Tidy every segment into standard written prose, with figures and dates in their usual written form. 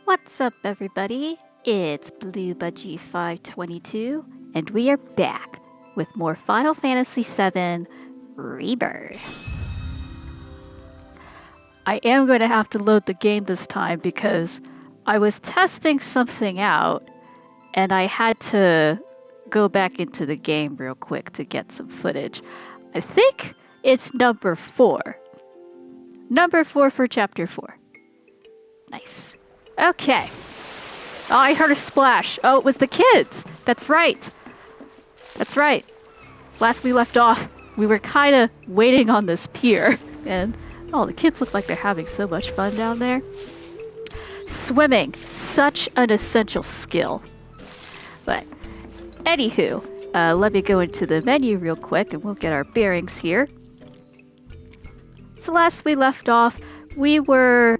What's up, everybody? It's Blue Budgie 522, and we are back with more Final Fantasy VII Rebirth. I am going to have to load the game this time because I was testing something out, and I had to go back into the game real quick to get some footage. I think it's number 4. Number 4 for Chapter 4. Nice. Okay. Oh, I heard a splash. Oh, it was the kids. That's right. That's right. Last we left off, we were kind of waiting on this pier. And, oh, the kids look like they're having so much fun down there. Swimming. Such an essential skill. But, anywho, let me go into the menu real quick and we'll get our bearings here. So last we left off, we were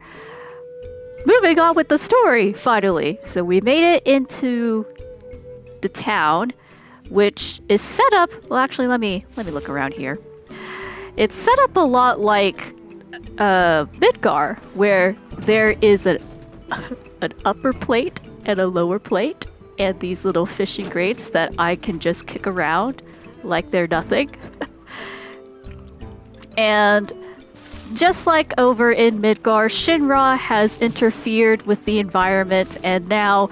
moving on with the story, finally. So we made it into the town, which is set up... Well, actually, let me look around here. It's set up a lot like Midgar, where there is an upper plate and a lower plate, and these little fishing grates that I can just kick around like they're nothing. And just like over in Midgar, Shinra has interfered with the environment, and now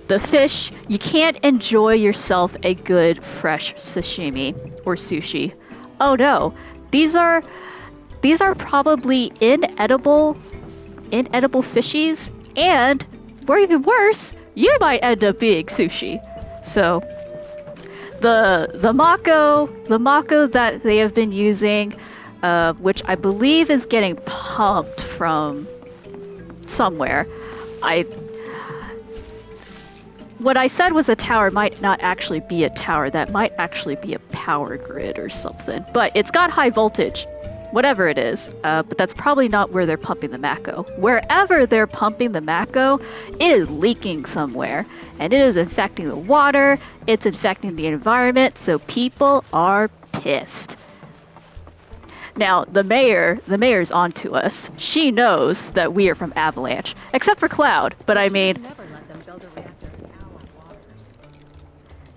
the fish, you can't enjoy yourself a good fresh sashimi or sushi. Oh no, these are probably inedible fishies, and or even worse, you might end up being sushi. So the mako that they have been using, which I believe is getting pumped from somewhere. What I said was a tower might not actually be a tower. That might actually be a power grid or something. But it's got high voltage, whatever it is. But that's probably not where they're pumping the mako. Wherever they're pumping the mako, it is leaking somewhere. And it is infecting the water. It's infecting the environment. So people are pissed. Now, the mayor's onto us. She knows that we are from Avalanche. Except for Cloud, but I mean...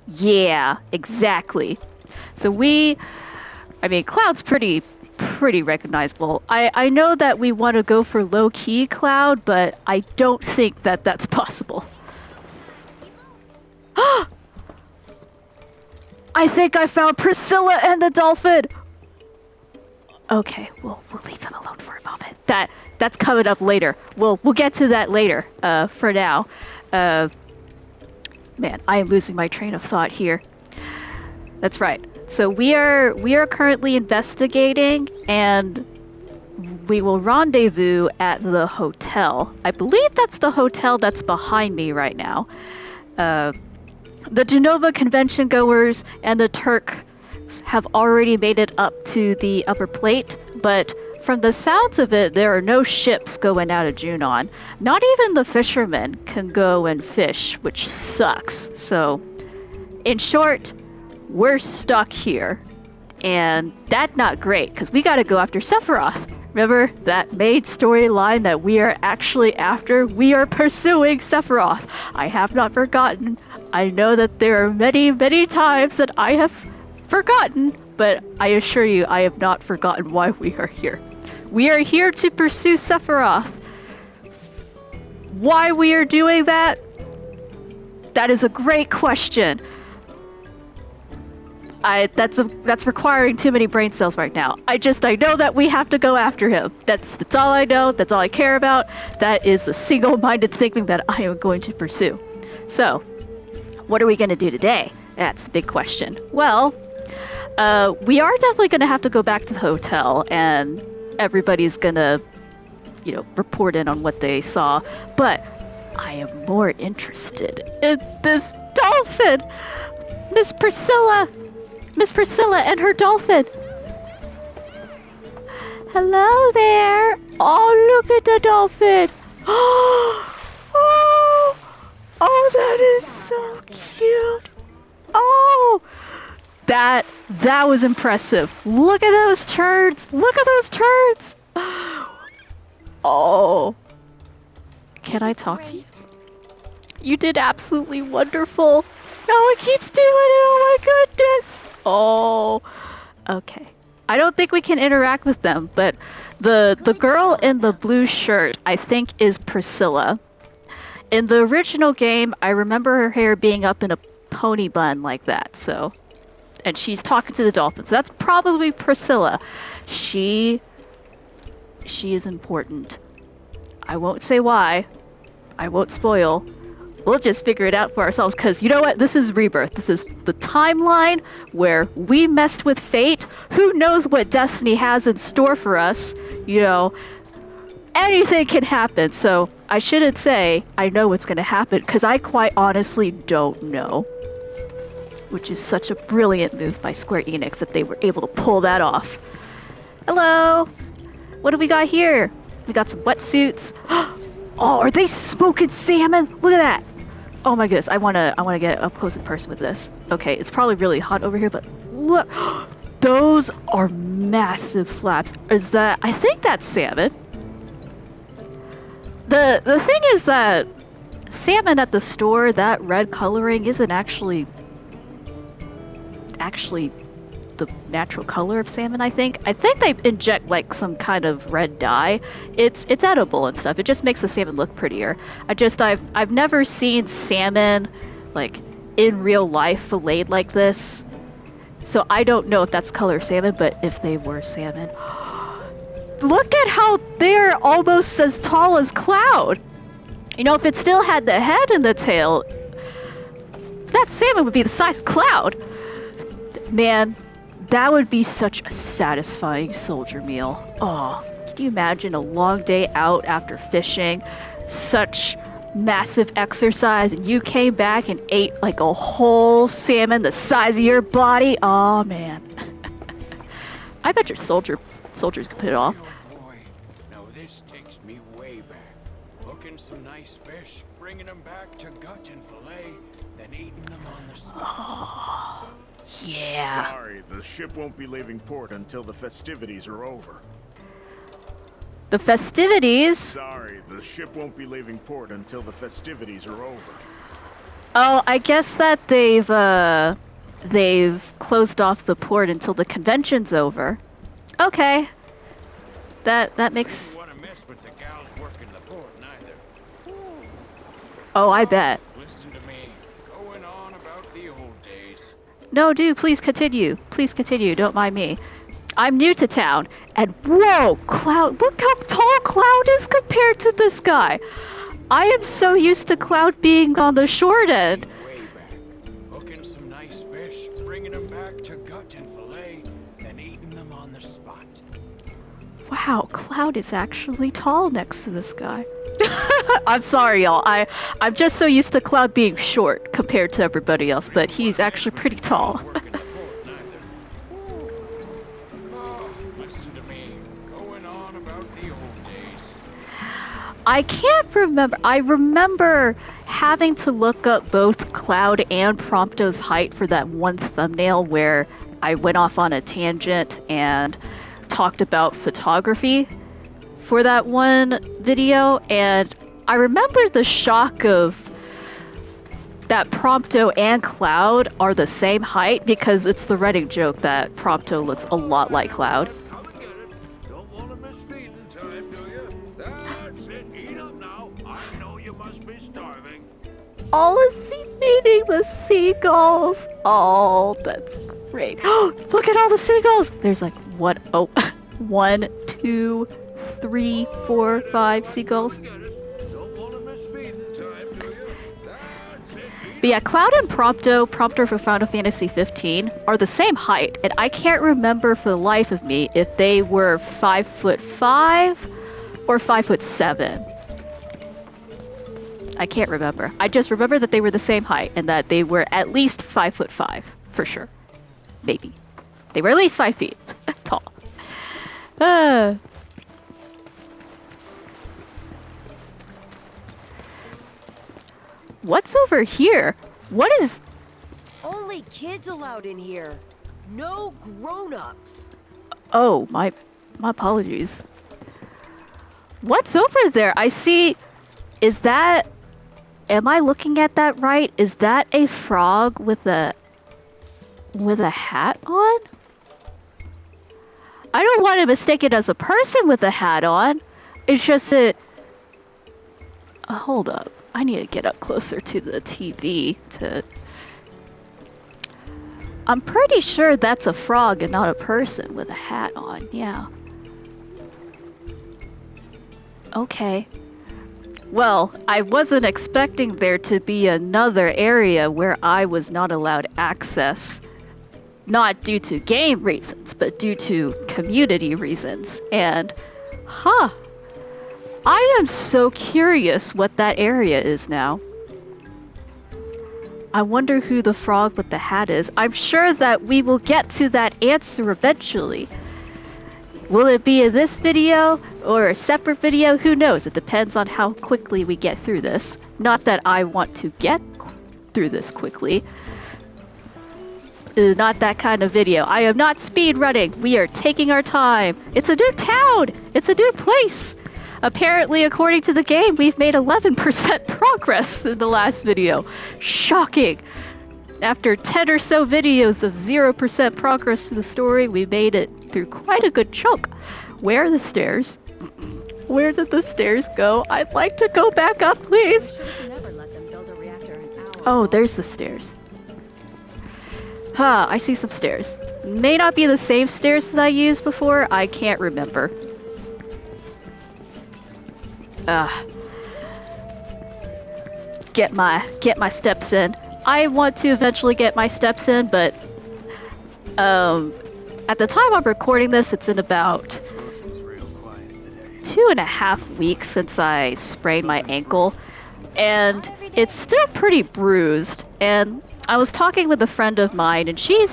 Yeah, exactly. So Cloud's pretty recognizable. I know that we want to go for low-key Cloud, but I don't think that that's possible. I think I found Priscilla and the dolphin! Okay, we'll leave them alone for a moment. That's coming up later. We'll get to that later. For now, man, I am losing my train of thought here. That's right. So we are currently investigating, and we will rendezvous at the hotel. I believe that's the hotel that's behind me right now. The Genova convention goers and the Turk have already made it up to the upper plate, but from the sounds of it, there are no ships going out of Junon. Not even the fishermen can go and fish, which sucks. So, in short, we're stuck here. And that's not great, because we gotta go after Sephiroth. Remember that main storyline that we are actually after? We are pursuing Sephiroth. I have not forgotten. I know that there are many, many times that I have forgotten, but I assure you I have not forgotten why we are here. We are here to pursue Sephiroth. Why we are doing that? That is a great question. That's requiring too many brain cells right now. I know that we have to go after him. That's all I know. That's all I care about. That is the single-minded thinking that I am going to pursue. So, what are we going to do today? That's the big question. Well, we are definitely going to have to go back to the hotel, and everybody's going to, report in on what they saw. But I am more interested in this dolphin! Miss Priscilla and her dolphin! Hello there! Oh, look at the dolphin! Oh, that is so cute! Oh! That was impressive. Look at those turds! Look at those turds! Oh. Can I talk to you? You did absolutely wonderful. No, it keeps doing it. Oh my goodness. Oh. Okay. I don't think we can interact with them, but the girl in the blue shirt, I think, is Priscilla. In the original game, I remember her hair being up in a pony bun like that, so... And she's talking to the dolphins. That's probably Priscilla. She is important. I won't say why. I won't spoil. We'll just figure it out for ourselves, because you know what? This is Rebirth. This is the timeline where we messed with fate. Who knows what destiny has in store for us? You know, anything can happen. So I shouldn't say I know what's going to happen, because I quite honestly don't know. Which is such a brilliant move by Square Enix that they were able to pull that off. Hello! What do we got here? We got some wetsuits. Oh, are they smoking salmon? Look at that! Oh my goodness, I wanna get up close and personal with this. Okay, it's probably really hot over here, but look! Those are massive slabs. Is that... I think that's salmon. The thing is that salmon at the store, that red coloring isn't actually the natural color of salmon. I think they inject like some kind of red dye. It's edible and stuff. It just makes the salmon look prettier. I've never seen salmon like in real life filleted like this, so I don't know if that's color salmon. But if they were salmon, look at how they're almost as tall as Cloud. You know, if it still had the head and the tail, that salmon would be the size of Cloud. Man, that would be such a satisfying soldier meal. Oh, can you imagine a long day out after fishing, such massive exercise, and you came back and ate like a whole salmon the size of your body? Oh man. I bet your soldiers could put it off. Oh boy, now this takes me way back. Hooking some nice fish, bringing them back to gut and fillet, then eating them on the spot. Oh. Yeah. Sorry, the ship won't be leaving port until the festivities are over. The festivities? Sorry, the ship won't be leaving port until the festivities are over. Oh, I guess that they've closed off the port until the convention's over. Okay. That makes... You want to mess with the gals working the port, neither. Oh, I bet. Listen to me. Going on about the old days. No, dude, please continue. Please continue. Don't mind me. I'm new to town, and whoa, Cloud, look how tall Cloud is compared to this guy. I am so used to Cloud being on the short end. Way back. Hooking some nice fish, bringing them back to gut and fillet, then eating them on the spot. Wow, Cloud is actually tall next to this guy. I'm sorry, y'all. I'm just so used to Cloud being short compared to everybody else, but he's actually pretty tall. I can't remember. I remember having to look up both Cloud and Prompto's height for that one thumbnail where I went off on a tangent and talked about photography for that one video, and I remember the shock of that Prompto and Cloud are the same height, because it's the running joke that Prompto looks a lot like Cloud. Oh, is he feeding the seagulls? Oh, that's great. Look at all the seagulls! There's like 1, 2, 3, 4, 5 seagulls. But yeah, Cloud and Prompto for Final Fantasy 15, are the same height, and I can't remember for the life of me if they were 5'5" or 5'7". I can't remember. I just remember that they were the same height and that they were at least 5'5", for sure. Maybe. They were at least 5 feet tall. What's over here? What is... Only kids allowed in here. No grown-ups. Oh, my apologies. What's over there? I see Is that... Am I looking at that right? Is that a frog with a hat on? I don't want to mistake it as a person with a hat on. It's just that... hold up. I need to get up closer to the TV to... I'm pretty sure that's a frog and not a person with a hat on. Yeah. Okay. Well, I wasn't expecting there to be another area where I was not allowed access. Not due to game reasons, but due to community reasons. And, I am so curious what that area is now. I wonder who the frog with the hat is. I'm sure that we will get to that answer eventually. Will it be in this video or a separate video? Who knows? It depends on how quickly we get through this. Not that I want to get through this quickly. Not that kind of video. I am not speed running. We are taking our time. It's a new town. It's a new place. Apparently, according to the game, we've made 11% progress in the last video. Shocking. After 10 or so videos of 0% progress to the story, we made it through quite a good chunk. Where are the stairs? Where did the stairs go? I'd like to go back up, please. Oh, there's the stairs. I see some stairs. May not be the same stairs that I used before. I can't remember. Get my steps in. I want to eventually get my steps in, but at the time I'm recording this, it's in about 2.5 weeks since I sprained my ankle, and it's still pretty bruised. And I was talking with a friend of mine, and she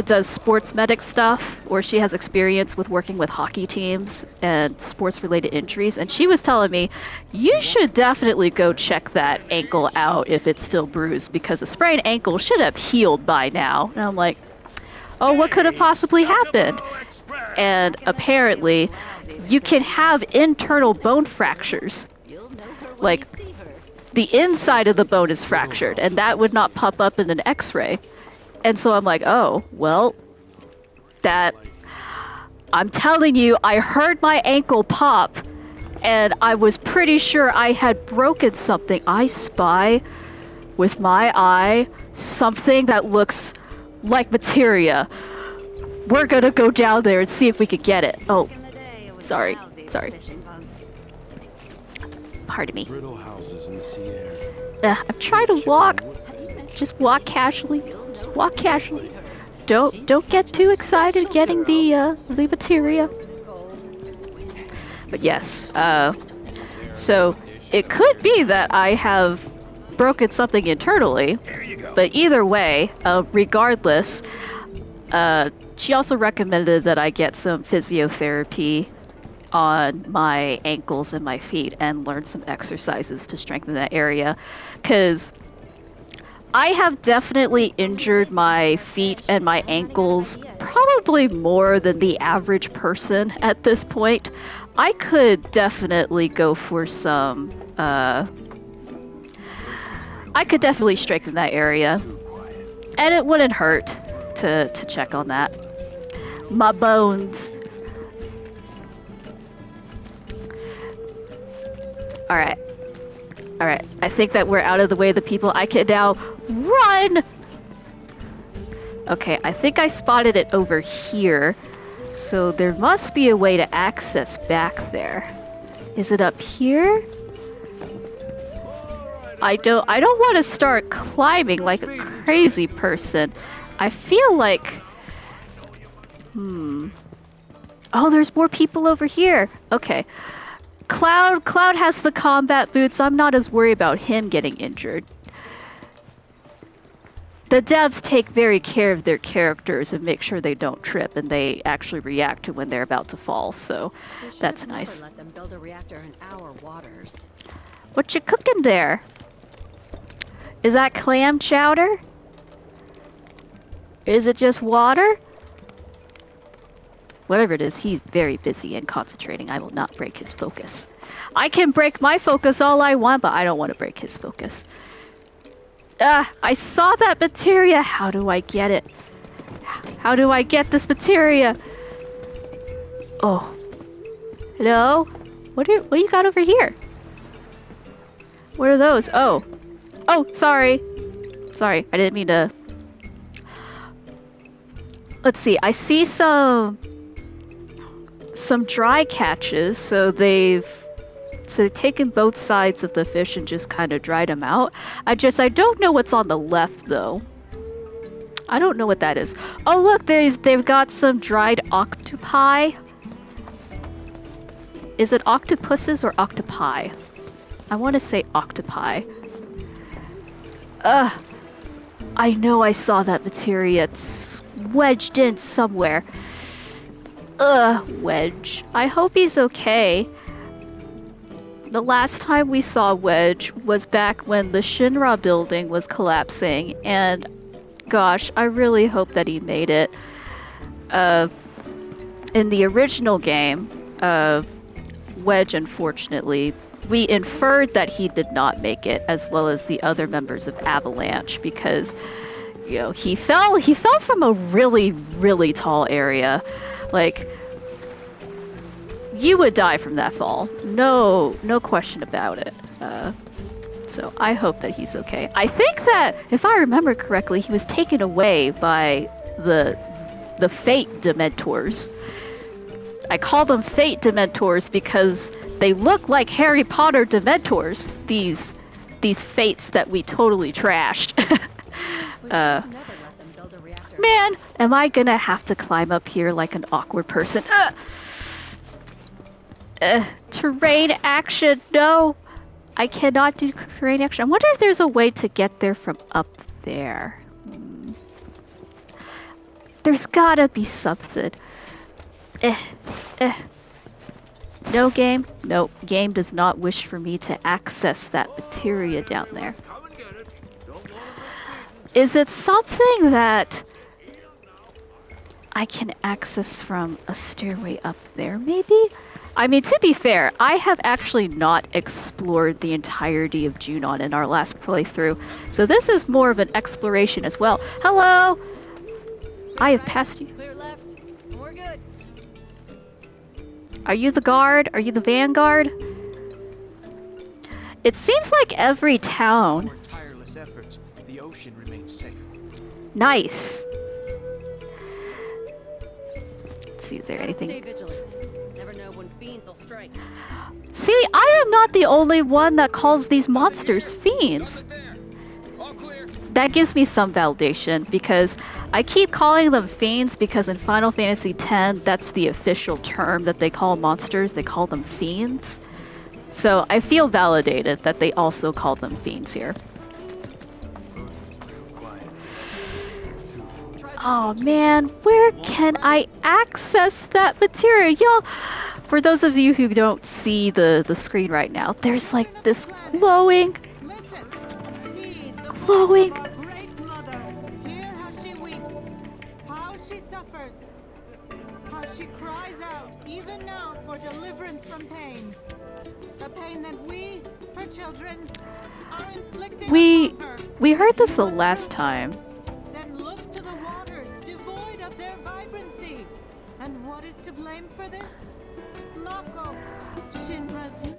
does sports medic stuff, or she has experience with working with hockey teams and sports related injuries, and she was telling me, you should definitely go check that ankle out if it's still bruised, because a sprained ankle should have healed by now. And I'm like, oh, what could have possibly happened? And apparently you can have internal bone fractures, like the inside of the bone is fractured, and that would not pop up in an x-ray. And so I'm like, oh, well, I'm telling you, I heard my ankle pop, and I was pretty sure I had broken something. I spy with my eye something that looks like materia. We're gonna go down there and see if we could get it. Oh, sorry. Pardon me. I'm trying to walk. Just walk casually. Just walk casually. Don't get too excited getting the materia. But yes, so it could be that I have broken something internally, but either way, regardless, she also recommended that I get some physiotherapy on my ankles and my feet and learn some exercises to strengthen that area, because I have definitely injured my feet and my ankles probably more than the average person at this point. I could definitely go for some, I could definitely strengthen that area. And it wouldn't hurt to check on that. My bones. Alright. I think that we're out of the way of the people. I can now run! Okay, I think I spotted it over here. So there must be a way to access back there. Is it up here? I don't want to start climbing like a crazy person. I feel like... Oh, there's more people over here. Okay. Cloud has the combat boots. I'm not as worried about him getting injured. The devs take very care of their characters and make sure they don't trip and they actually react to when they're about to fall, so that's nice. Let them build a reactor in our waters. What you cooking there? Is that clam chowder? Is it just water? Whatever it is, he's very busy and concentrating. I will not break his focus. I can break my focus all I want, but I don't want to break his focus. I saw that materia. How do I get it? How do I get this materia? Oh. Hello? What do you got over here? What are those? Oh. Oh, sorry. Sorry, I didn't mean to... Let's see, I see some dry catches, so they've taken both sides of the fish and just kind of dried them out. I don't know what's on the left though. I don't know what that is. Oh look, they've got some dried octopi. Is it octopuses or octopi? I want to say octopi. I know I saw that materia. It's wedged in somewhere. Wedge. I hope he's okay. The last time we saw Wedge was back when the Shinra building was collapsing, and gosh, I really hope that he made it. In the original game, Wedge, unfortunately, we inferred that he did not make it, as well as the other members of Avalanche, because, you know, he fell from a really, really tall area. Like, you would die from that fall. No question about it. So I hope that he's okay. I think that, if I remember correctly, he was taken away by the Fate Dementors. I call them Fate Dementors because they look like Harry Potter Dementors. These fates that we totally trashed. Man, am I gonna have to climb up here like an awkward person? Terrain action, no! I cannot do terrain action. I wonder if there's a way to get there from up there. There's gotta be something. No game? No, game does not wish for me to access that materia down there. Is it something that I can access from a stairway up there, maybe? I mean, to be fair, I have actually not explored the entirety of Junon in our last playthrough, so this is more of an exploration as well. Hello! I have passed you. Clear left. We're good. Are you the guard? Are you the vanguard? It seems like every town... Our tireless efforts, the ocean remains safe. Nice. Let's see, is there anything... Stay vigilant. Never know when fiends will strike. See, I am not the only one that calls these monsters fiends. That gives me some validation, because I keep calling them fiends because in Final Fantasy X, that's the official term that they call monsters. They call them fiends. So I feel validated that they also call them fiends here. Oh man, where can I access that material? Y'all, for those of you who don't see the screen right now, there's like this glowing... Great mother, hear how she weeps, how she suffers, how she cries out, even now, for deliverance from pain. The pain that we, her children, are inflicting upon her. We heard this the last time. Then look to the waters, devoid of their vibrancy. And what is to blame for this? Mako, Shinra's...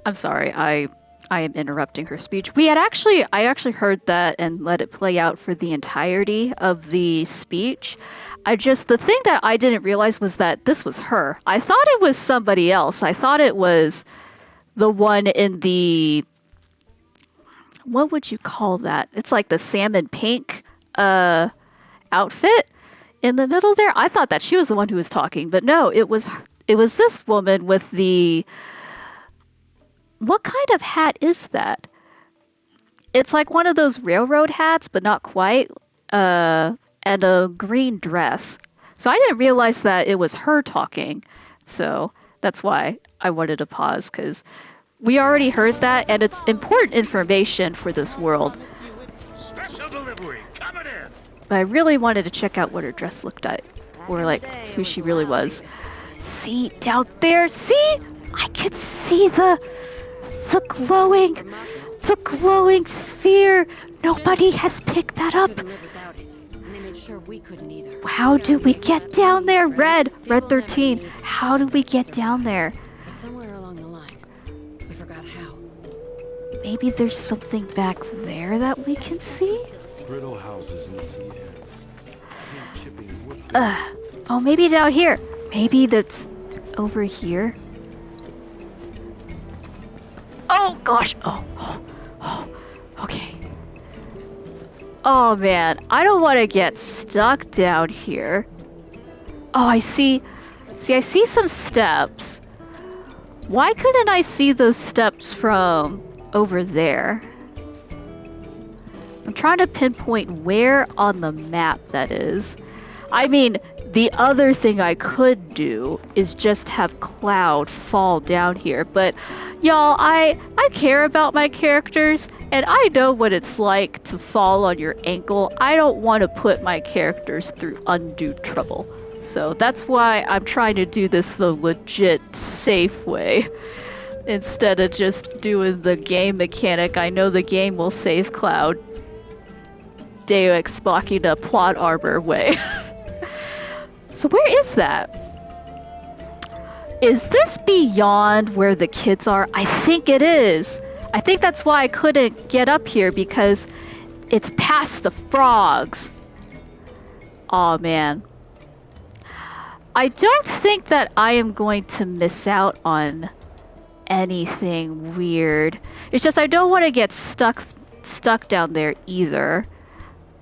I'm sorry, I am interrupting her speech. I actually heard that and let it play out for the entirety of the speech. The thing that I didn't realize was that this was her. I thought it was somebody else. I thought it was the one in the, what would you call that? It's like the salmon pink outfit in the middle there. I thought that she was the one who was talking, but no, it was this woman with the, what kind of hat is that? It's like one of those railroad hats, but not quite, and a green dress. So I didn't realize that it was her talking. So that's why I wanted to pause, because we already heard that, and it's important information for this world. Special delivery coming in. But I really wanted to check out what her dress looked like. or like who she really was. See down there, see? I can see the glowing sphere. Nobody has picked that up. Couldn't live without it, and they made sure we couldn't either. How do we get down there? Red 13. How do we get down there? But somewhere along the line, we forgot how. Maybe there's something back there that we can see? Brittle houses in the sea. Chipping wood. Oh, maybe down here. Maybe that's over here. Oh gosh. Oh, okay. Oh man, I don't want to get stuck down here. Oh, I see. I see some steps. Why couldn't I see those steps from over there? I'm trying to pinpoint where on the map that is. I mean, the other thing I could do is just have Cloud fall down here, but y'all, I care about my characters, and I know what it's like to fall on your ankle. I don't want to put my characters through undue trouble. So that's why I'm trying to do this the legit safe way. Instead of just doing the game mechanic, I know the game will save Cloud. Deus Ex Machina plot armor way. So where is that? Is this beyond where the kids are? I think it is. I think that's why I couldn't get up here, because it's past the frogs. Aw, man. I don't think that I am going to miss out on anything weird. It's just I don't want to get stuck down there either.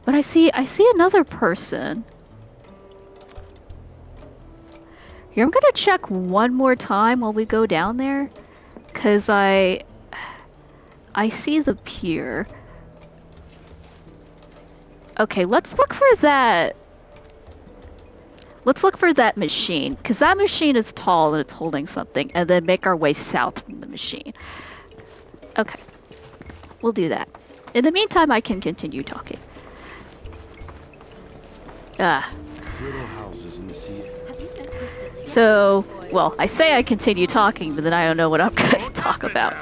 But I see another person. Here, I'm gonna check one more time while we go down there, cause I see the pier. Okay, let's look for that. Let's look for that machine, cause that machine is tall and it's holding something, and then make our way south from the machine. Okay, we'll do that. In the meantime, I can continue talking. Little houses in the sea. So, well, I say I continue talking, but then I don't know what I'm going to talk about.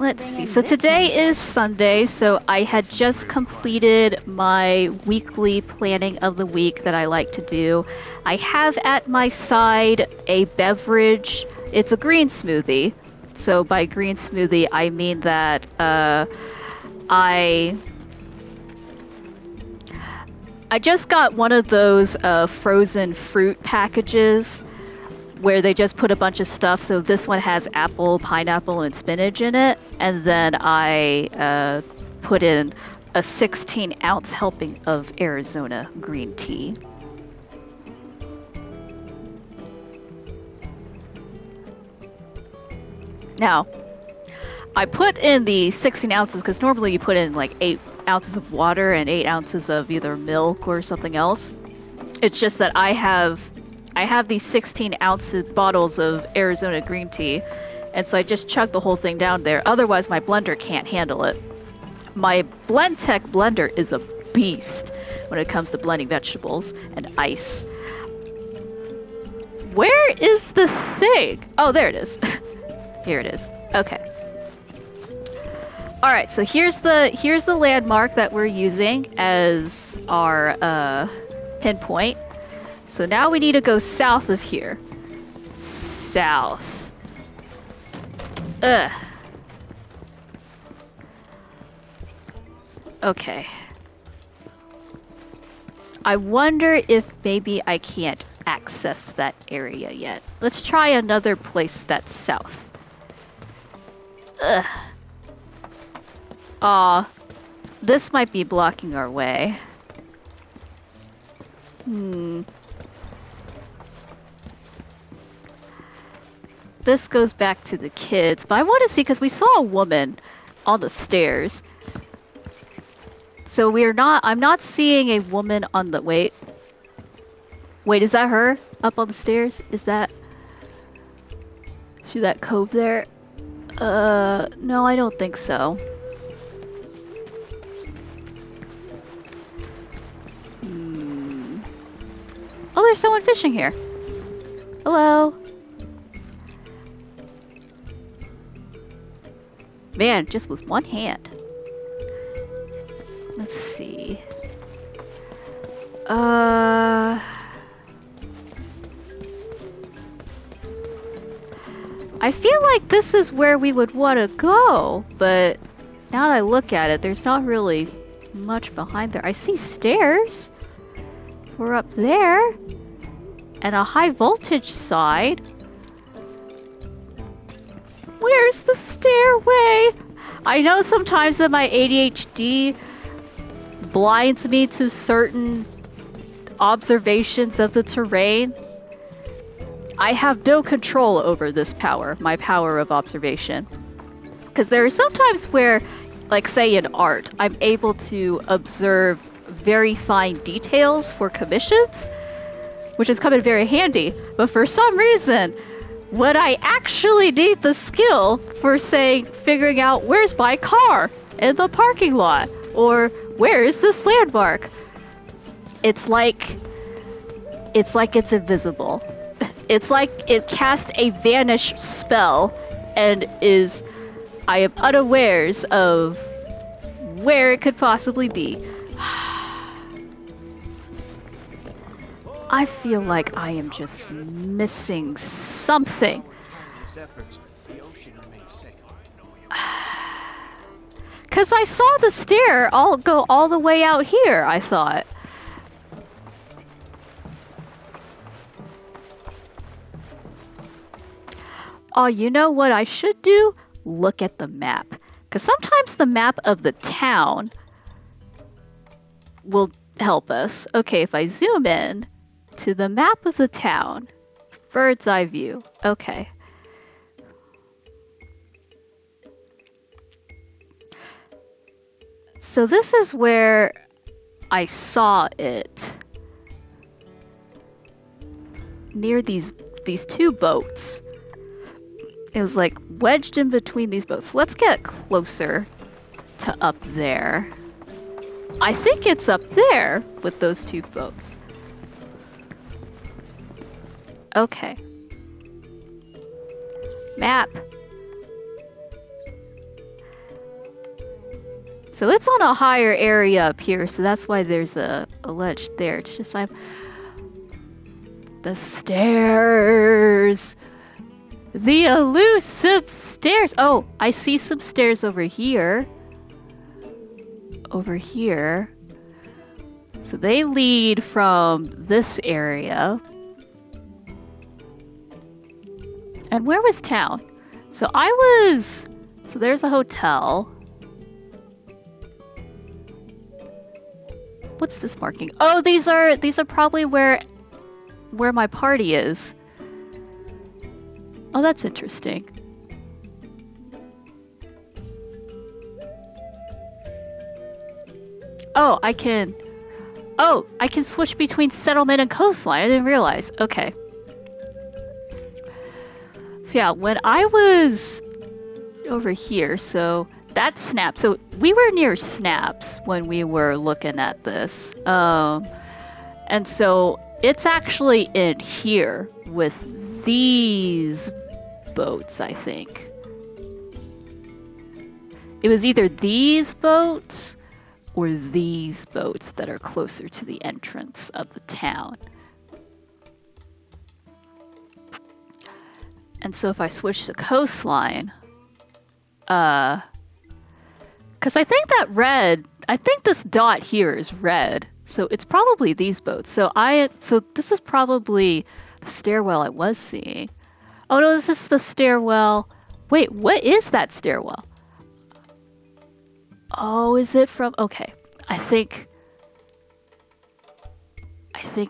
Let's see. So today is Sunday, so I had just completed my weekly planning of the week that I like to do. I have at my side a beverage. It's a green smoothie. So by green smoothie, I mean that I just got one of those frozen fruit packages where they just put a bunch of stuff. So this one has apple, pineapple, and spinach in it. And then I put in a 16-ounce helping of Arizona green tea. Now, I put in the 16 ounces because normally you put in like 8 ounces of water and 8 ounces of either milk or something else. It's just that I have these 16 ounce bottles of Arizona green tea, and so I just chugged the whole thing down there. Otherwise, my blender can't handle it. My BlendTech blender is a beast when it comes to blending vegetables and ice. Where is the thing? Oh, there it is. Here it is. Okay. All right, so here's the landmark that we're using as our pinpoint. So now we need to go south of here. South. Ugh. Okay. I wonder if maybe I can't access that area yet. Let's try another place that's south. Ugh. Aw, this might be blocking our way. This goes back to the kids, but I want to see, because we saw a woman on the stairs. So I'm not seeing a woman on the, wait, is that her up on the stairs? Is that, see that cove there? No, I don't think so. there's someone fishing here. Hello. Man, just with one hand. Let's see. I feel like this is where we would want to go, but now that I look at it, there's not really much behind there. I see stairs. We're up there. And a high voltage side. Where's the stairway? I know sometimes that my ADHD blinds me to certain observations of the terrain. I have no control over this power, my power of observation. Because there are sometimes where, like say in art, I'm able to observe very fine details for commissions, which has come in very handy. But for some reason, when I actually need the skill for, say, figuring out where's my car in the parking lot, or where is this landmark, it's like it's invisible. It's like it cast a vanish spell and I am unawares of where it could possibly be. I feel like I am just missing something. Cause I saw the stair go all the way out here, I thought. Oh, you know what I should do? Look at the map. Because sometimes the map of the town will help us. Okay, if I zoom in to the map of the town, bird's eye view. Okay. So this is where I saw it. Near these two boats. It was like wedged in between these boats. Let's get closer to up there. I think it's up there with those two boats. Okay. Map. So it's on a higher area up here, so that's why there's a ledge there. It's just the stairs. The elusive stairs! Oh, I see some stairs over here. Over here. So they lead from this area. And where was town? So so there's a hotel. What's this marking? Oh, these are probably where my party is. Oh, that's interesting. Oh, I can switch between settlement and coastline. I didn't realize. Okay. So yeah, when I was over here, so that Snap. So we were near Snaps when we were looking at this. And so it's actually in here with these boats, I think. It was either these boats or these boats that are closer to the entrance of the town. And so if I switch to coastline, because I think this dot here is red, so it's probably these boats. So this is probably the stairwell I was seeing. Oh no, this is the stairwell. Wait, what is that stairwell? Oh, is it from... Okay, I think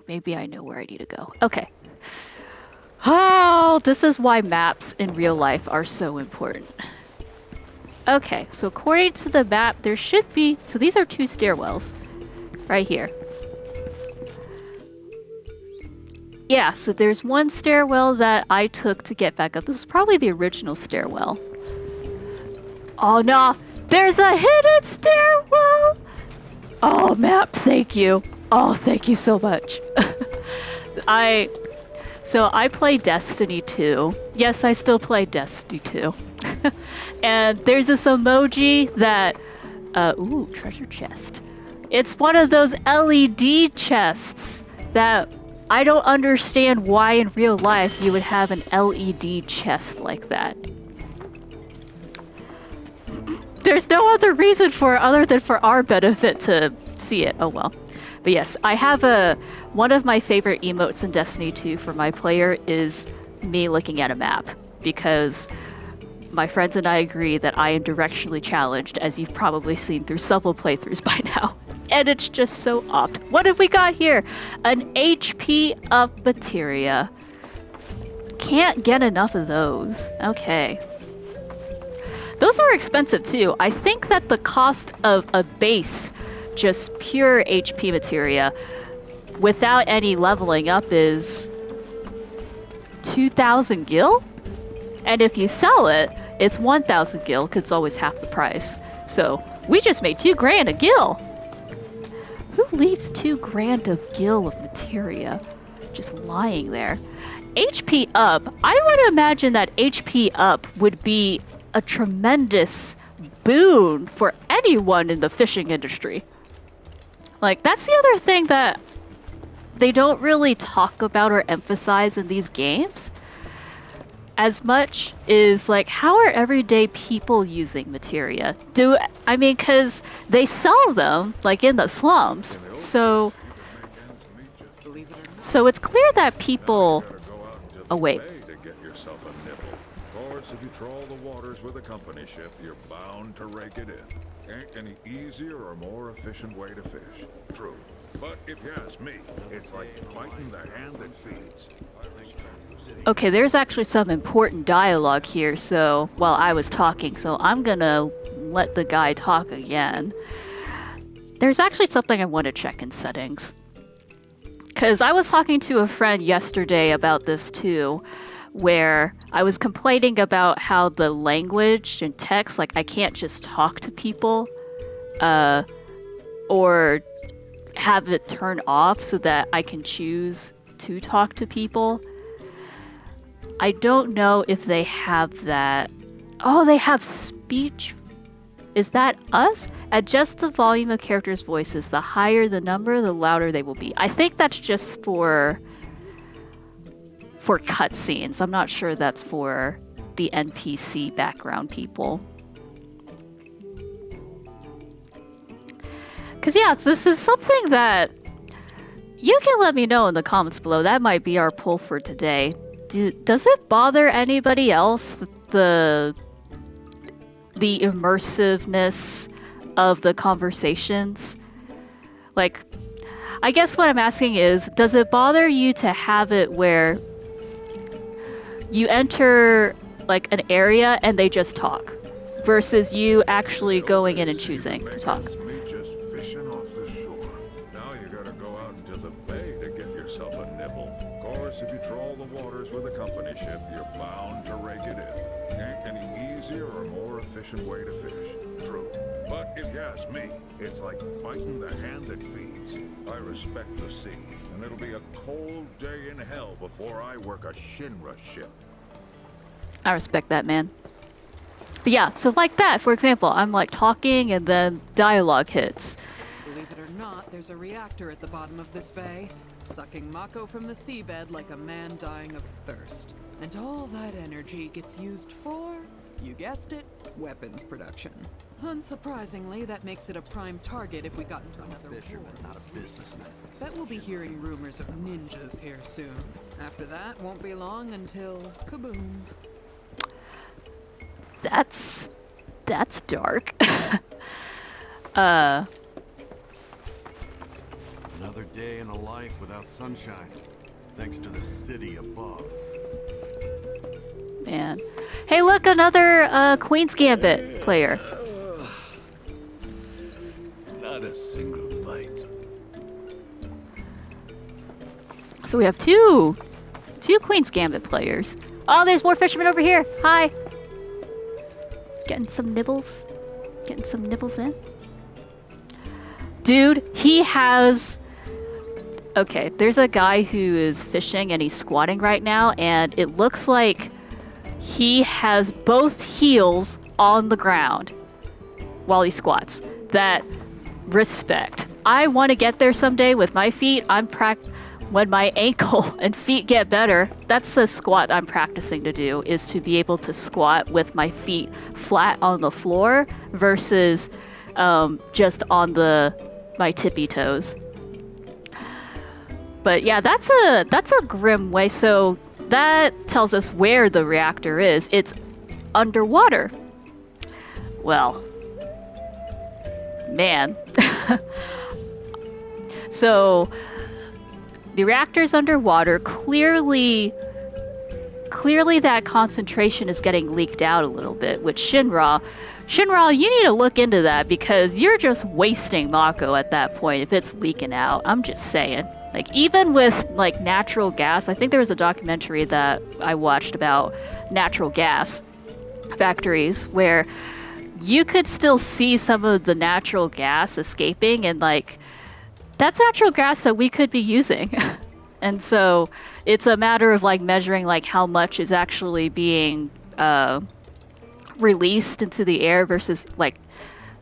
maybe I know where I need to go. Okay. Oh, this is why maps in real life are so important. Okay, so according to the map, there should be... So these are two stairwells. Right here. Yeah, so there's one stairwell that I took to get back up. This was probably the original stairwell. Oh no, there's a hidden stairwell! Oh, map, thank you. Oh, thank you so much. So I play Destiny 2. Yes, I still play Destiny 2. And there's this emoji that, ooh, treasure chest. It's one of those LED chests that I don't understand why in real life you would have an LED chest like that. There's no other reason for it other than for our benefit to see it. Oh well. But yes, I have one of my favorite emotes in Destiny 2 for my player is me looking at a map, because my friends and I agree that I am directionally challenged, as you've probably seen through several playthroughs by now. And it's just so opt. What have we got here? An HP up materia. Can't get enough of those. Okay. Those are expensive too. I think that the cost of a base, just pure HP materia, without any leveling up is 2,000 gil? And if you sell it, it's 1,000 gil, because it's always half the price. So, we just made 2 grand a gil! Who leaves 2 grand of gil of materia just lying there? HP up, I would imagine that HP up would be a tremendous boon for anyone in the fishing industry. Like, that's the other thing that they don't really talk about or emphasize in these games as much is, like, how are everyday people using materia? Because they sell them, like, in the slums. So it's clear that people... Oh, wait. If you trawl the waters with a company ship, you're bound to rake it in. Ain't any easier or more efficient way to fish. True. But if you ask me, it's like biting the hand that feeds. Okay, there's actually some important dialogue here, so while I was talking, so I'm gonna let the guy talk again. There's actually something I want to check in settings. Because I was talking to a friend yesterday about this too, where I was complaining about how the language and text, like, I can't just talk to people, or have it turn off so that I can choose to talk to people. I don't know if they have that. Oh, they have speech. Is that us? Adjust the volume of characters' voices. The higher the number, the louder they will be. I think that's just for cutscenes. I'm not sure that's for the NPC background people. Because yeah, this is something that you can let me know in the comments below. That might be our poll for today. Does it bother anybody else, the immersiveness of the conversations? Like, I guess what I'm asking is, does it bother you to have it where you enter like an area and they just talk, versus you actually going in and choosing to talk? Me just fishing off the shore. Now you gotta go out into the bay to get yourself a nibble. Of course, if you trawl the waters with a company ship, you're bound to rake it in. Ain't any easier or more efficient way to fish. True. But if you ask me, it's like biting the hand that feeds. I respect the sea, and it'll be a cold day in hell before I work a Shinra ship. I respect that, man. But yeah, so like that, for example, I'm like talking and then dialogue hits. Believe it or not, there's a reactor at the bottom of this bay, sucking Mako from the seabed like a man dying of thirst. And all that energy gets used for, you guessed it, weapons production. Unsurprisingly, that makes it a prime target if we got into another war. Not a businessman. Bet we'll be hearing rumors of ninjas here soon. After that, won't be long until kaboom. That's dark. Another day in a life without sunshine, thanks to the city above. Man. Hey, look, another Queen's Gambit player. Not a single bite. So we have two Queen's Gambit players. Oh, there's more fishermen over here. Hi. Getting some nibbles. Getting some nibbles in. Dude, he has Okay, there's a guy who is fishing and he's squatting right now, and it looks like he has both heels on the ground while he squats. That respect. I want to get there someday with my feet. When my ankle and feet get better, that's the squat I'm practicing to do, is to be able to squat with my feet flat on the floor versus just on my tippy toes. But yeah, that's a grim way. So that tells us where the reactor is. It's underwater. Well, man. So the reactor's underwater. Clearly that concentration is getting leaked out a little bit, which Shinra, you need to look into that, because you're just wasting Mako at that point if it's leaking out. I'm just saying. Like, even with, like, natural gas, I think there was a documentary that I watched about natural gas factories where you could still see some of the natural gas escaping, and, like, that's natural gas that we could be using. And so it's a matter of, like, measuring, like, how much is actually being released into the air versus, like,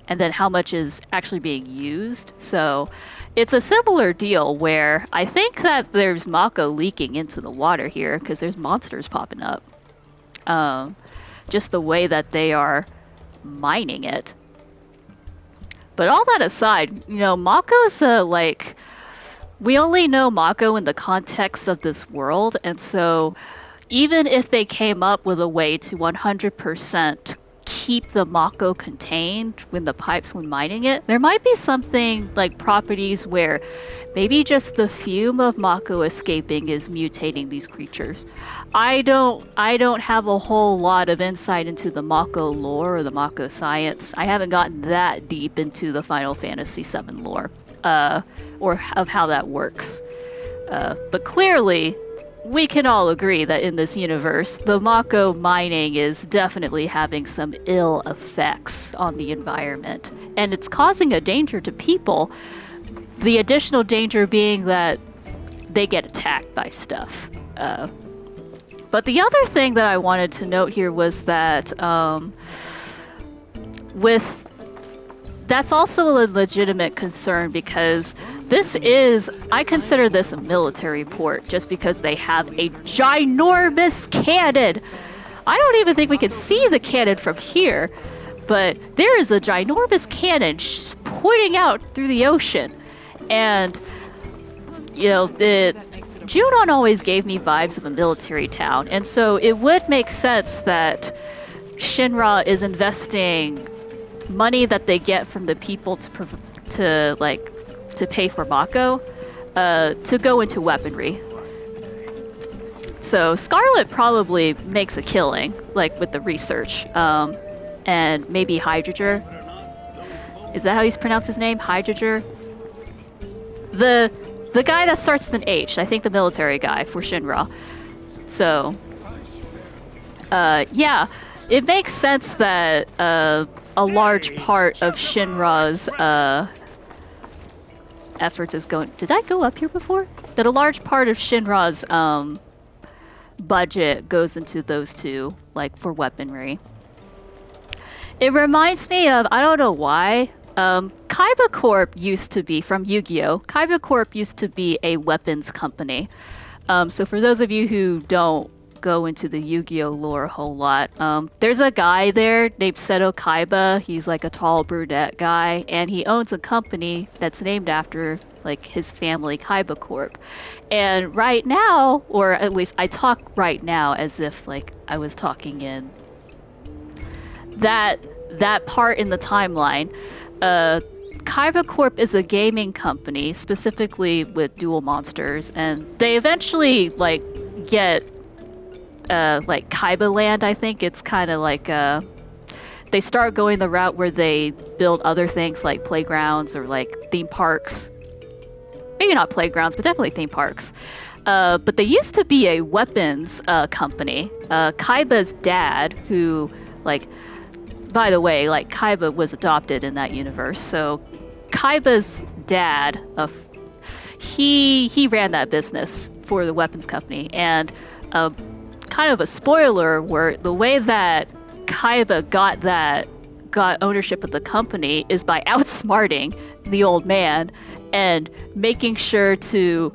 and then how much is actually being used. So it's a similar deal where I think that there's Mako leaking into the water here because there's monsters popping up. Just the way that they are mining it. But all that aside, you know, Mako's like, we only know Mako in the context of this world, and so even if they came up with a way to 100% keep the Mako contained when mining it, there might be something like properties where maybe just the fume of Mako escaping is mutating these creatures. I don't have a whole lot of insight into the Mako lore or the Mako science. I haven't gotten that deep into the Final Fantasy VII lore, or of how that works. But clearly, we can all agree that in this universe, the Mako mining is definitely having some ill effects on the environment. And it's causing a danger to people. The additional danger being that they get attacked by stuff. But the other thing that I wanted to note here was that that's also a legitimate concern, because I consider this a military port just because they have a ginormous cannon. I don't even think we can see the cannon from here, but there is a ginormous cannon pointing out through the ocean. And, you know, Junon always gave me vibes of a military town, and so it would make sense that Shinra is investing money that they get from the people to pay for Mako to go into weaponry. So Scarlet probably makes a killing, like with the research, and maybe Hydroger. Is that how you pronounce his name? Hydroger? The guy that starts with an H, I think the military guy for Shinra. So, yeah, it makes sense that a large part of Shinra's efforts is going... Did I go up here before? That a large part of Shinra's budget goes into those two, like, for weaponry. It reminds me of, I don't know why, Kaiba Corp used to be, from Yu-Gi-Oh! Kaiba Corp used to be a weapons company. So for those of you who don't go into the Yu-Gi-Oh! Lore a whole lot, there's a guy there named Seto Kaiba. He's like a tall brunette guy, and he owns a company that's named after like his family, Kaiba Corp. And right now, or at least I talk right now as if like I was talking in that part in the timeline. Kaiba Corp is a gaming company, specifically with Duel Monsters, and they eventually like get like Kaiba Land. I think it's kind of like they start going the route where they build other things like playgrounds or like theme parks. Maybe not playgrounds, but definitely theme parks. But they used to be a weapons company. Kaiba's dad, who like, by the way, like Kaiba was adopted in that universe. So Kaiba's dad, he ran that business for the weapons company, and kind of a spoiler, where the way that Kaiba got ownership of the company is by outsmarting the old man and making sure to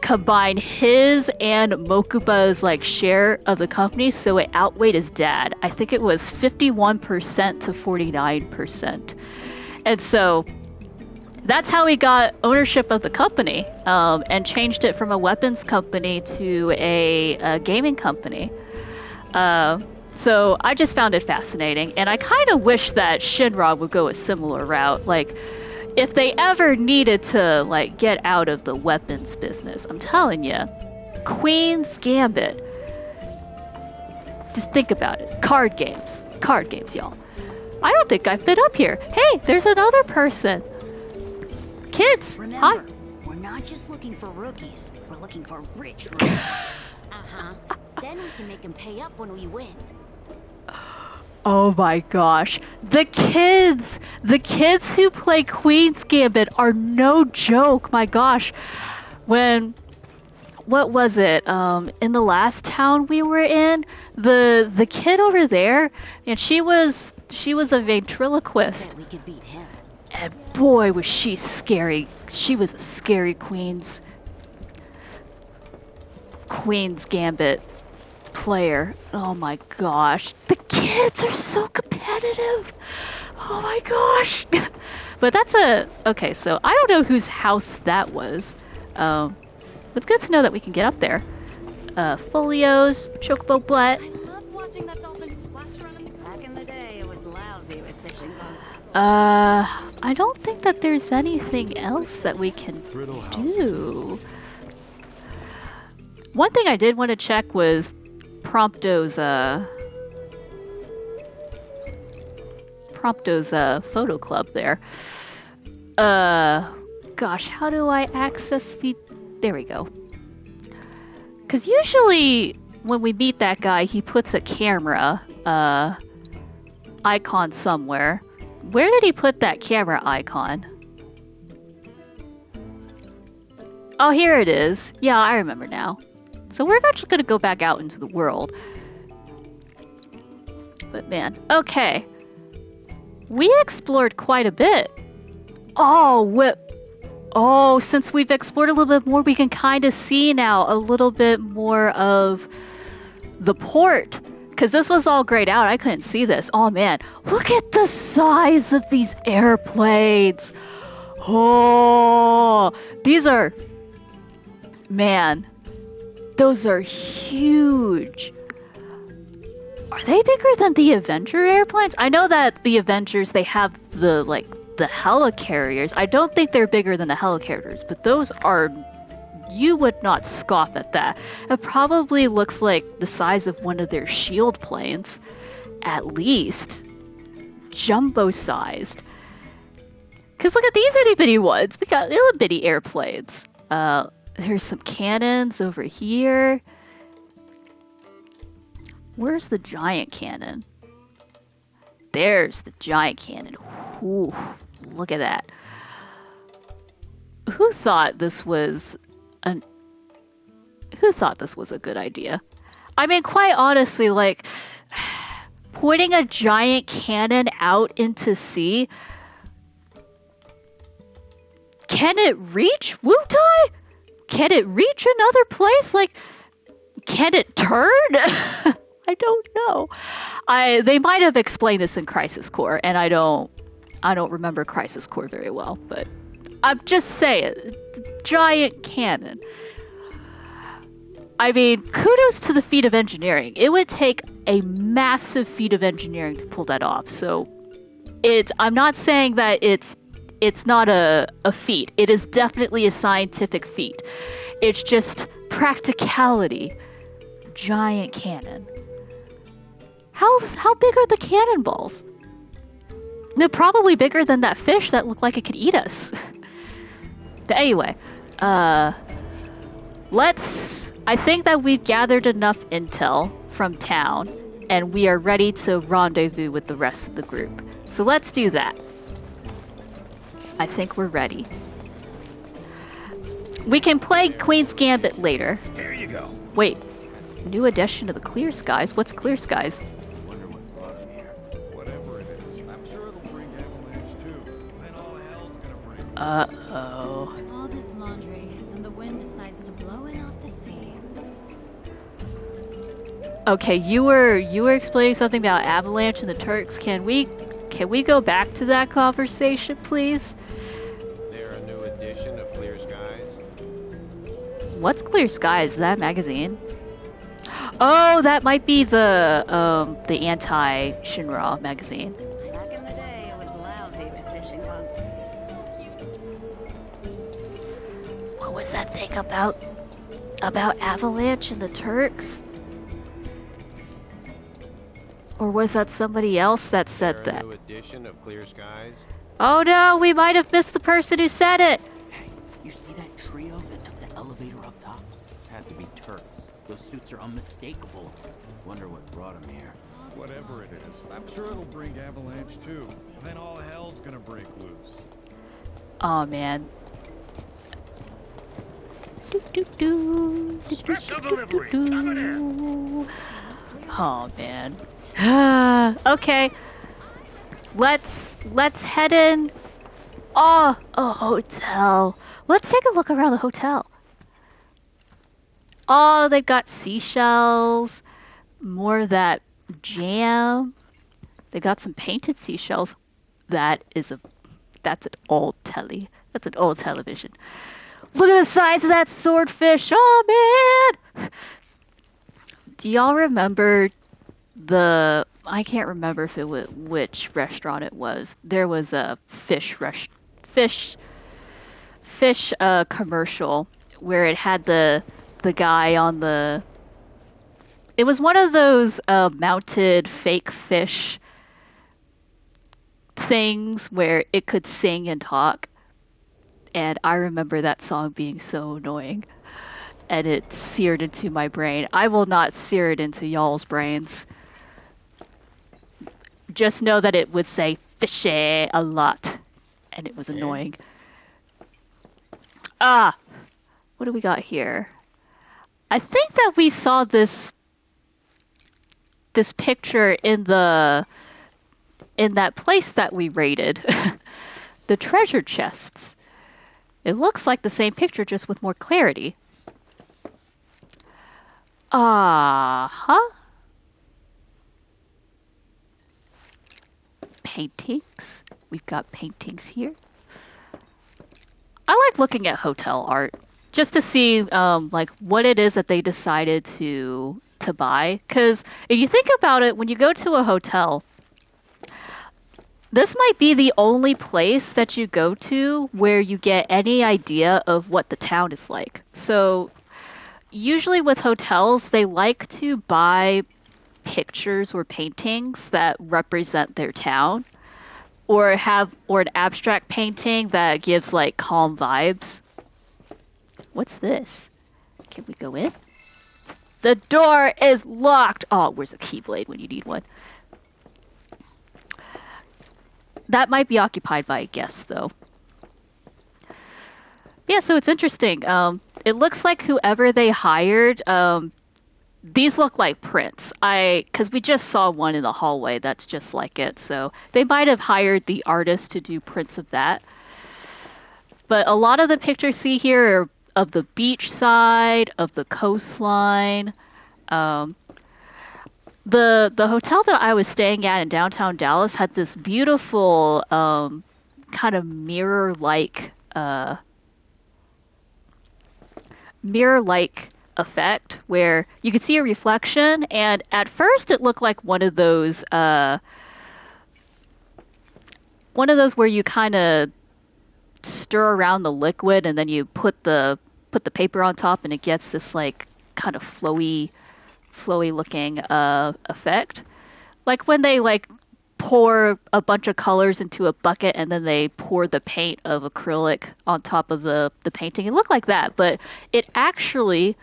combine his and Mokuba's like share of the company so it outweighed his dad. I think it was 51% to 49%. And so that's how he got ownership of the company, and changed it from a weapons company to a gaming company. So I just found it fascinating, and I kind of wish that Shinra would go a similar route. Like, if they ever needed to like get out of the weapons business, I'm telling you, Queen's Gambit. Just think about it. Card games, y'all. I don't think I've been up here. Hey, there's another person. Kids, Remember, hi. we're not just looking for rookies. We're looking for rich rookies. Then we can make them pay up when we win. Oh my gosh. The kids who play Queen's Gambit are no joke. My gosh. What was it? In the last town we were in, the kid over there, and she was a ventriloquist. We could beat him. And boy, was she scary. She was a scary Queen's Gambit player. Oh my gosh. The kids are so competitive. Oh my gosh. But okay, so I don't know whose house that was. It's good to know that we can get up there. Folios, chocobo butt. I love watching that dolphin splash around. Back in the day, it was lousy with fishing boats. I don't think that there's anything else that we can do. One thing I did want to check was Prompto's photo club there. Gosh, how do I access there we go. Because usually when we meet that guy, he puts a camera icon somewhere. Where did he put that camera icon? Oh, here it is. Yeah, I remember now. So we're actually going to go back out into the world. But man, okay. We explored quite a bit. Oh, since we've explored a little bit more, we can kind of see now a little bit more of the port. Because this was all grayed out. I couldn't see this. Oh man, look at the size of these airplanes. Oh, these are... Man, those are huge. Are they bigger than the Avenger airplanes? I know that the Avengers, they have the helicarriers. I don't think they're bigger than the helicarriers, but those are... You would not scoff at that. It probably looks like the size of one of their shield planes. At least. Jumbo-sized. Because look at these itty-bitty ones. We got little bitty airplanes. There's some cannons over here. Where's the giant cannon? There's the giant cannon. Ooh, look at that. Who thought this was a good idea? I mean, quite honestly, like, pointing a giant cannon out into sea. Can it reach Wutai? Can it reach another place? Like, can it turn? I don't know. They might have explained this in Crisis Core, and I don't remember Crisis Core very well, but I'm just saying, giant cannon. I mean, kudos to the feat of engineering. It would take a massive feat of engineering to pull that off. So I'm not saying that it's not a feat. It is definitely a scientific feat. It's just practicality. Giant cannon. How big are the cannonballs? They're probably bigger than that fish that looked like it could eat us. But anyway, I think that we've gathered enough intel from town, and we are ready to rendezvous with the rest of the group. So let's do that. I think we're ready. We can play Queen's Gambit later. Here you go. Wait, new addition to the Clear Skies? What's Clear Skies? Wonder what brought him here. Whatever it is, I'm sure it'll bring avalanche too. Then all hell's gonna break. Uh-oh. All this laundry, and the wind decides to blow it off the sea. Okay, you were explaining something about Avalanche and the Turks. Can we go back to that conversation, please? They're a new edition of Clear Skies. What's Clear Skies? Is that a magazine? Oh, that might be the anti-Shinra magazine. Back in the day, it was lousy with fishing boats. What was that thing about Avalanche and the Turks? Or was that somebody else that said They're a that? new edition of Clear Skies. Oh no, we might have missed the person who said it. Hey, you see that trio that took the elevator up top? Had to be Turks. Those suits are unmistakable. Wonder what brought them here. Whatever it is, I'm sure it'll bring avalanche too. Then all hell's gonna break loose. Oh man. Special delivery coming in. Oh man. Okay. Let's head in. Oh, a hotel. Let's take a look around the hotel. Oh, they've got seashells. More of that jam. They got some painted seashells. That's an old telly. That's an old television. Look at the size of that swordfish. Oh man. Do y'all remember I can't remember if it was which restaurant it was. There was a fish commercial where it had the guy on the. It was one of those mounted fake fish things where it could sing and talk. And I remember that song being so annoying. And it seared into my brain. I will not sear it into y'all's brains. Just know that it would say fishy a lot. And it was annoying. Ah! What do we got here? I think that we saw this picture in that place that we raided. The treasure chests. It looks like the same picture, just with more clarity. Uh-huh. Paintings. We've got paintings here. I like looking at hotel art just to see like what it is that they decided to buy. Because if you think about it, when you go to a hotel, this might be the only place that you go to where you get any idea of what the town is like. So usually with hotels, they like to buy pictures or paintings that represent their town, or an abstract painting that gives like calm vibes. What's this? Can we go in? The door is locked. Oh, where's a keyblade when you need one? That might be occupied by a guest though. Yeah, so it's interesting. It looks like whoever they hired, these look like prints. Because we just saw one in the hallway that's just like it. So they might have hired the artist to do prints of that. But a lot of the pictures see here are of the beach side, of the coastline. The hotel that I was staying at in downtown Dallas had this beautiful kind of mirror-like effect where you could see a reflection, and at first it looked like one of those where you kind of stir around the liquid and then you put the paper on top and it gets this like kind of flowy looking effect, like when they like pour a bunch of colors into a bucket and then they pour the paint of acrylic on top of the painting. It looked like that, but it actually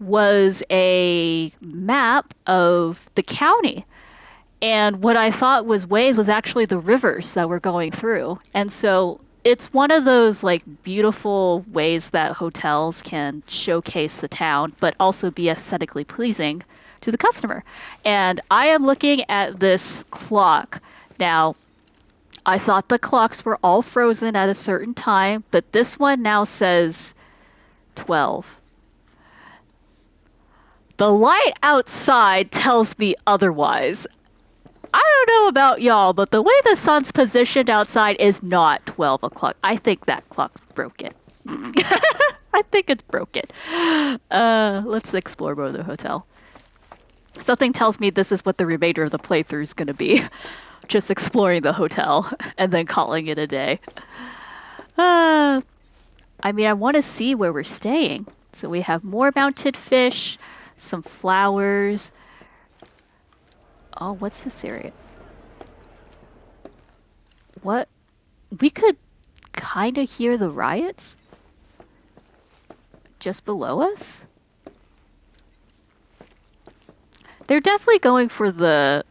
was a map of the county. And what I thought was waves was actually the rivers that were going through. And so it's one of those like beautiful ways that hotels can showcase the town, but also be aesthetically pleasing to the customer. And I am looking at this clock now. I thought the clocks were all frozen at a certain time, but this one now says 12. The light outside tells me otherwise. I don't know about y'all, but the way the sun's positioned outside is not 12 o'clock. I think that clock's broken. I think it's broken. Let's explore more of the hotel. Something tells me this is what the remainder of the playthrough is going to be. Just exploring the hotel and then calling it a day. I mean, I want to see where we're staying. So we have more mounted fish, some flowers. Oh, what's this area? What? We could kind of hear the riots just below us? They're definitely going for the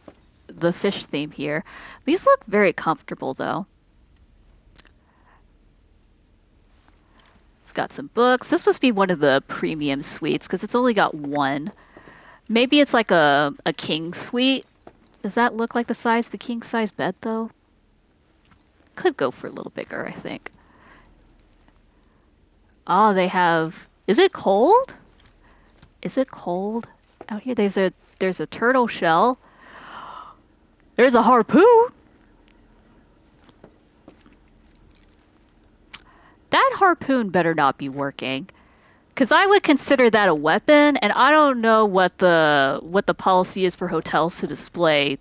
fish theme here. These look very comfortable though. It's got some books. This must be one of the premium suites because it's only got one. Maybe it's like a king suite. Does that look like the size of a king size bed though? Could go for a little bigger, I think. Oh, they have... Is it cold? Is it cold out here? There's a turtle shell. There's a harpoon. That harpoon better not be working. Because I would consider that a weapon, and I don't know what the policy is for hotels to display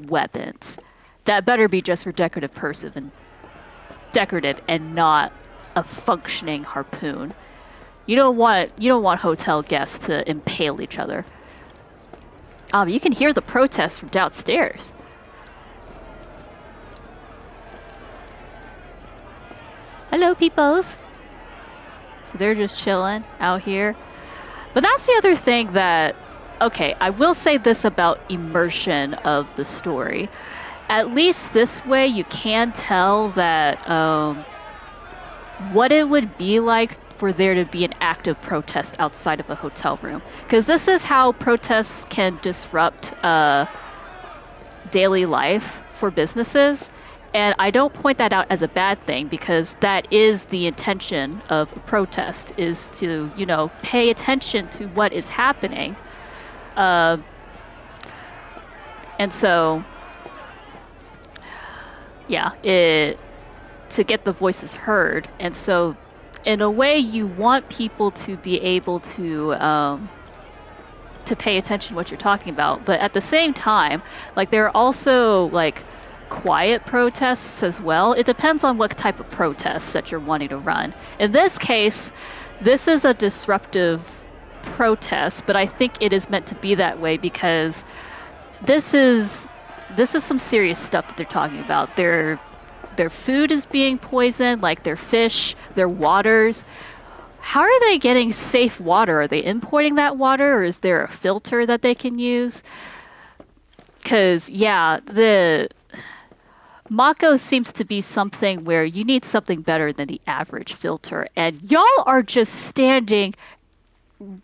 weapons. That better be just for decorative and not a functioning harpoon. You don't want hotel guests to impale each other. You can hear the protests from downstairs. Hello, peoples. So they're just chilling out here. But that's the other thing that... Okay, I will say this about immersion of the story. At least this way you can tell that what it would be like for there to be an active protest outside of a hotel room. Because this is how protests can disrupt daily life for businesses. And I don't point that out as a bad thing because that is the intention of a protest, is to, you know, pay attention to what is happening. And so, yeah, to get the voices heard. And so, in a way, you want people to be able to pay attention to what you're talking about. But at the same time, like, there are also, like, quiet protests as well. It depends on what type of protests that you're wanting to run. In this case, this is a disruptive protest, but I think it is meant to be that way because this is some serious stuff that they're talking about. Their food is being poisoned, like their fish, their waters. How are they getting safe water? Are they importing that water, or is there a filter that they can use? Because, yeah, the Mako seems to be something where you need something better than the average filter. And y'all are just standing...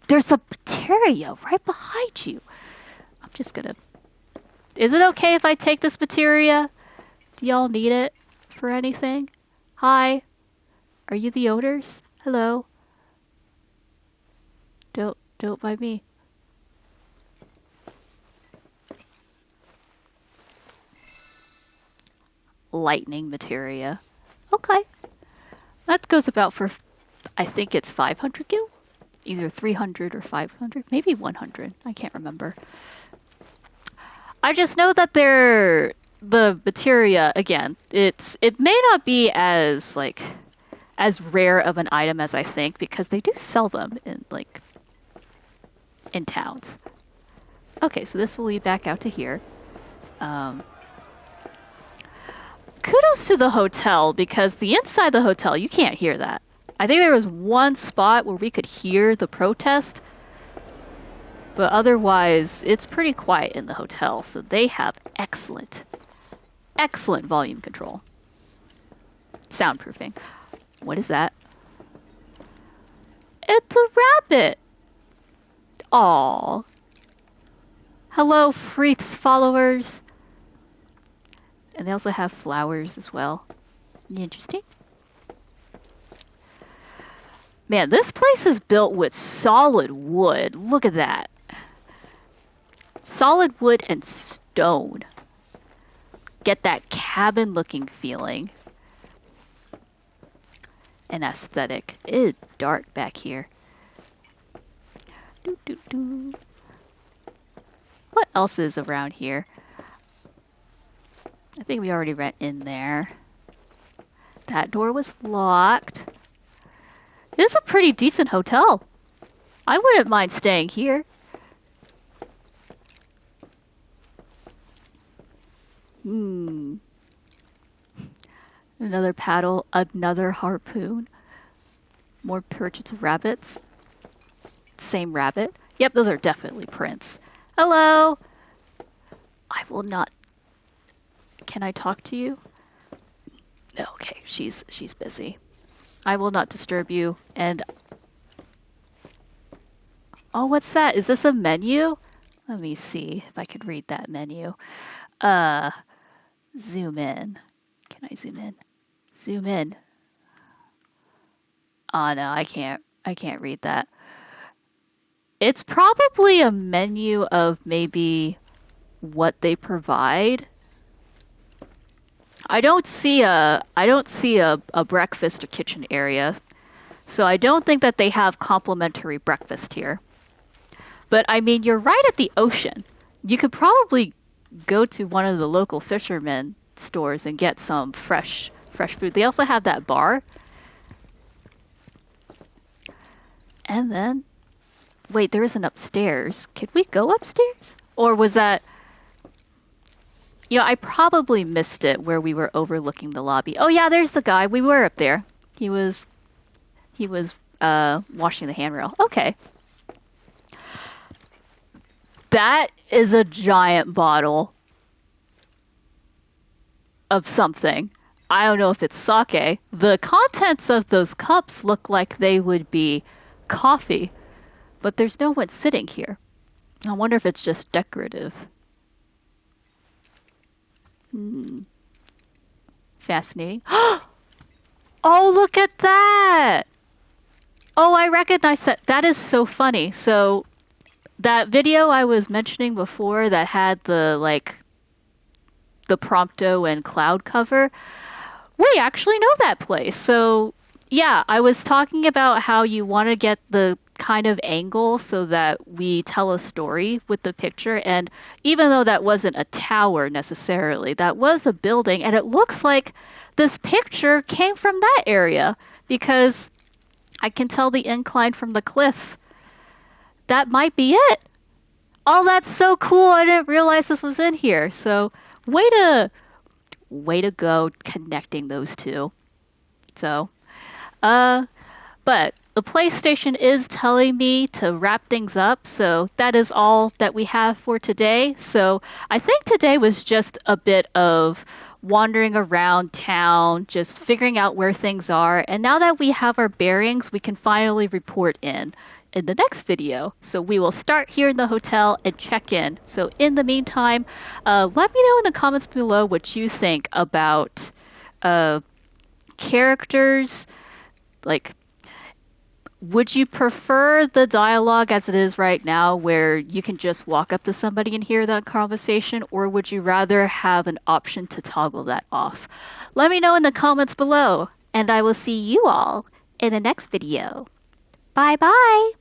There's a materia right behind you. I'm just gonna... Is it okay if I take this materia? Do y'all need it for anything? Hi. Are you the owners? Hello. Don't mind me. Lightning materia. Okay. That goes about for, I think it's 500 gil? Either 300 or 500, maybe 100. I can't remember. I just know that the materia, again, it may not be as rare of an item as I think, because they do sell them in towns. Okay, so this will lead back out to here. Kudos to the hotel, because the inside of the hotel, you can't hear that. I think there was one spot where we could hear the protest, but otherwise it's pretty quiet in the hotel, so they have excellent volume control. Soundproofing. What is that? It's a rabbit! Aw. Hello, Freaks followers. And they also have flowers as well. Interesting. Man, this place is built with solid wood. Look at that. Solid wood and stone. Get that cabin-looking feeling. And aesthetic. It is dark back here. Doo -doo -doo. What else is around here? I think we already went in there. That door was locked. This is a pretty decent hotel. I wouldn't mind staying here. Another paddle, another harpoon. More portraits of rabbits. Same rabbit. Yep, those are definitely prints. Hello! I will not... Can I talk to you? No, okay, she's busy. I will not disturb you, and... Oh, what's that? Is this a menu? Let me see if I can read that menu. Zoom in. Can I zoom in? Zoom in. Oh no, I can't read that. It's probably a menu of maybe what they provide. I don't see a breakfast or kitchen area, so I don't think that they have complimentary breakfast here. But I mean, you're right at the ocean. You could probably go to one of the local fishermen stores and get some fresh food. They also have that bar. And then, wait, there is an upstairs. Could we go upstairs? Or was that... You know, I probably missed it where we were overlooking the lobby. Oh yeah, there's the guy. We were up there. He was washing the handrail. Okay. That is a giant bottle of something. I don't know if it's sake. The contents of those cups look like they would be coffee, but there's no one sitting here. I wonder if it's just decorative. Fascinating. Oh, look at that! Oh, I recognize that. That is so funny. So, that video I was mentioning before that had the, like, the Prompto and cloud cover, we actually know that place. So, yeah, I was talking about how you want to get the kind of angle so that we tell a story with the picture, and even though that wasn't a tower necessarily, that was a building, and it looks like this picture came from that area because I can tell the incline from the cliff. That might be it. Oh, that's so cool. I didn't realize this was in here. So, way to go connecting those two. So, but the PlayStation is telling me to wrap things up, so that is all that we have for today. So I think today was just a bit of wandering around town, just figuring out where things are, and now that we have our bearings, we can finally report in the next video. So we will start here in the hotel and check in. So in the meantime, let me know in the comments below what you think about characters. Like, would you prefer the dialogue as it is right now where you can just walk up to somebody and hear that conversation, or would you rather have an option to toggle that off? Let me know in the comments below, and I will see you all in the next video. Bye bye!